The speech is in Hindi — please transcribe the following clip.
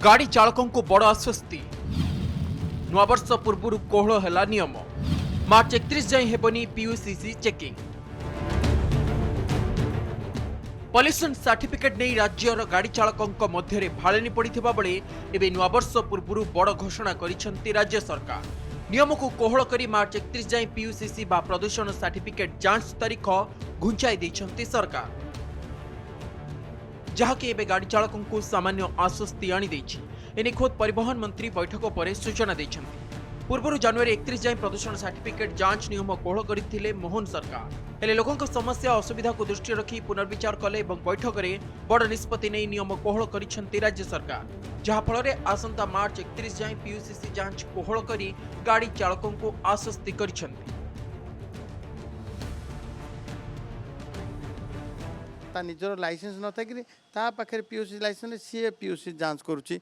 गाड़ी चालकों को बड़ आश्वस्ति नववर्ष पूर्व कोहल है नियम मार्च 31 जाए हेबनी पीयूसीसी चेकिंग पॉल्यूशन सर्टिफिकेट नहीं राज्यर गाड़ी चालकों मध्य भाड़ेनी पड़ता बेले एवं नववर्ष पूर्व बड़ घोषणा करिसेंती राज्य सरकार नियम को कोहल कर मार्च 31 जाए पीयूसीसी बा प्रदूषण सर्टिफिकेट जांच तारीख घुंचाई देइछंती सरकार जहाँकि एवं गाड़ी चालकों को सामान्य आश्वस्ति आनी एने खोद परिवहन मंत्री बैठक पर सूचना देइछंती पूर्व जनवरी 31 जाए प्रदूषण सर्टिफिकेट जांच नियम कोहल करथिले मोहन सरकार हेले लोकों समस्या असुविधा को दृष्टि रखी पुनर्विचार कले बैठक में बड़ निष्पत्ति नहीं नियम कोहल करिसेंती राज्य सरकार जहाँफल आसंता मार्च 31 जाए पीयूसीसी जांच कोहल करी गाड़ी चालकों को आश्वस्ति करिसेंती ता निजर लाइसेंस न था कि ता पाखे पीयूसी लाइसेंस सी पीयूसी जांच करुच्ची